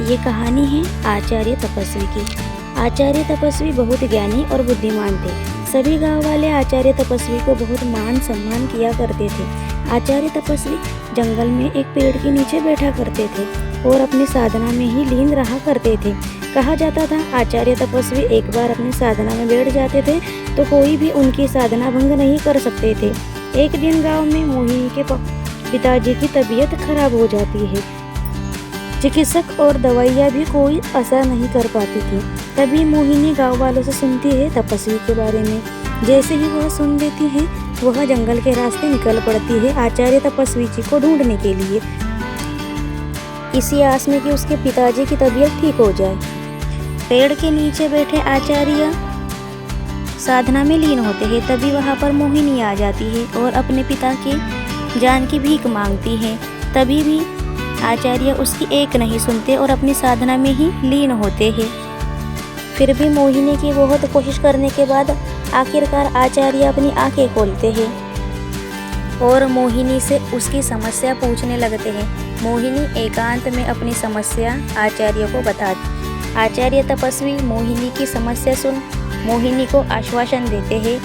ये कहानी है आचार्य तपस्वी की। आचार्य तपस्वी बहुत ज्ञानी और बुद्धिमान थे। सभी गांव वाले आचार्य तपस्वी को बहुत मान सम्मान किया करते थे। आचार्य तपस्वी जंगल में एक पेड़ के नीचे बैठा करते थे और अपनी साधना में ही लीन रहा करते थे। कहा जाता था आचार्य तपस्वी एक बार अपनी साधना में बैठ जाते थे तो कोई भी उनकी साधना भंग नहीं कर सकते थे। एक दिन गांव में मोहिनी के पिताजी की तबीयत खराब हो जाती है। चिकित्सक और दवाइयाँ भी कोई असर नहीं कर पाती थी। तभी मोहिनी गांव वालों से सुनती है तपस्वी के बारे में। जैसे ही वह सुन लेती है वह जंगल के रास्ते निकल पड़ती है आचार्य तपस्वी जी को ढूंढने के लिए, इसी आस में कि उसके पिताजी की तबीयत ठीक हो जाए। पेड़ के नीचे बैठे आचार्य साधना में लीन होते हैं। तभी वहाँ पर मोहिनी आ जाती है और अपने पिता की जान की भीख मांगती है। तभी भी आचार्य उसकी एक नहीं सुनते और अपनी साधना में ही लीन होते हैं। फिर भी मोहिनी की बहुत कोशिश करने के बाद आखिरकार आचार्य अपनी आंखें खोलते हैं और मोहिनी से उसकी समस्या पूछने लगते हैं। मोहिनी एकांत में अपनी समस्या आचार्य को बताती। आचार्य तपस्वी मोहिनी की समस्या सुन मोहिनी को आश्वासन देते हैं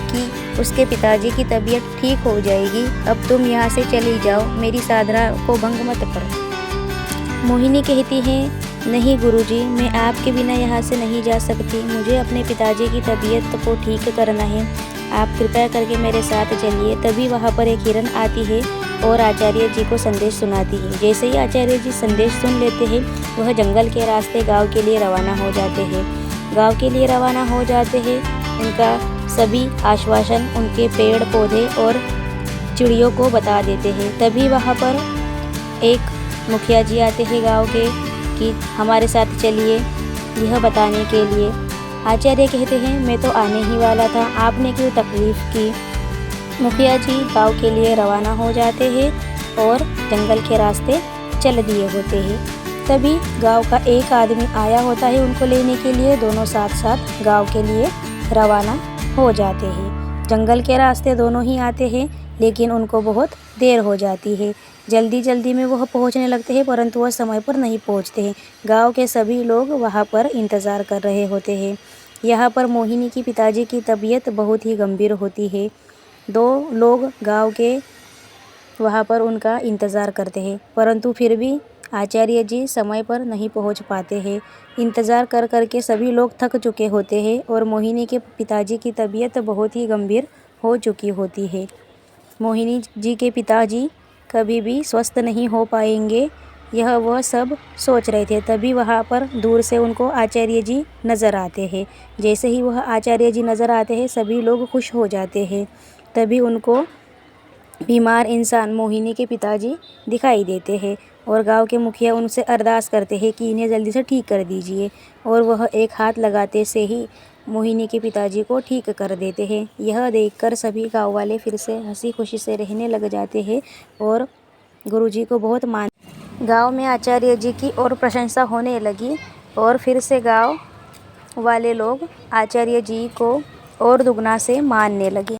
कि उसके पिताजी की तबीयत ठीक हो जाएगी। अब तुम यहाँ से चली जाओ, मेरी साधना को भंग मत करो। मोहिनी कहती है, नहीं गुरुजी, मैं आपके बिना यहाँ से नहीं जा सकती। मुझे अपने पिताजी की तबीयत को ठीक करना है। आप कृपया करके मेरे साथ चलिए। तभी वहाँ पर एक हिरन आती है और आचार्य जी को संदेश सुनाती है। जैसे ही आचार्य जी संदेश सुन लेते हैं वह जंगल के रास्ते गाँव के लिए रवाना हो जाते हैं। गाँव के लिए रवाना हो जाते हैं। उनका सभी आश्वासन उनके पेड़ पौधे और चिड़ियों को बता देते हैं। तभी वहाँ पर एक मुखिया जी आते हैं गांव के कि हमारे साथ चलिए, यह बताने के लिए। आचार्य कहते हैं, मैं तो आने ही वाला था, आपने क्यों तकलीफ़ की। मुखिया जी गांव के लिए रवाना हो जाते हैं और जंगल के रास्ते चल दिए होते हैं। तभी गांव का एक आदमी आया होता है उनको लेने के लिए। दोनों साथ साथ गाँव के लिए रवाना हो जाते हैं। जंगल के रास्ते दोनों ही आते हैं लेकिन उनको बहुत देर हो जाती है। जल्दी जल्दी में वह पहुंचने लगते हैं परंतु वह समय पर नहीं पहुंचते हैं। गांव के सभी लोग वहां पर इंतज़ार कर रहे होते हैं। यहाँ पर मोहिनी की पिताजी की तबीयत बहुत ही गंभीर होती है। दो लोग गांव के वहां पर उनका इंतज़ार करते हैं परंतु फिर भी आचार्य जी समय पर नहीं पहुंच पाते हैं। इंतज़ार कर कर के सभी लोग थक चुके होते हैं और मोहिनी के पिताजी की तबीयत बहुत ही गंभीर हो चुकी होती है। मोहिनी जी के पिताजी कभी भी स्वस्थ नहीं हो पाएंगे, यह वह सब सोच रहे थे। तभी वहाँ पर दूर से उनको आचार्य जी नज़र आते हैं। जैसे ही वह आचार्य जी नज़र आते हैं सभी लोग खुश हो जाते हैं। तभी उनको बीमार इंसान मोहिनी के पिताजी दिखाई देते हैं और गांव के मुखिया उनसे अरदास करते हैं कि इन्हें जल्दी से ठीक कर दीजिए और वह एक हाथ लगाते से ही मोहिनी के पिताजी को ठीक कर देते हैं। यह देखकर सभी गांव वाले फिर से हंसी खुशी से रहने लग जाते हैं और गुरुजी को बहुत मान। गांव में आचार्य जी की और प्रशंसा होने लगी और फिर से गांव वाले लोग आचार्य जी को और दुगना से मानने लगे।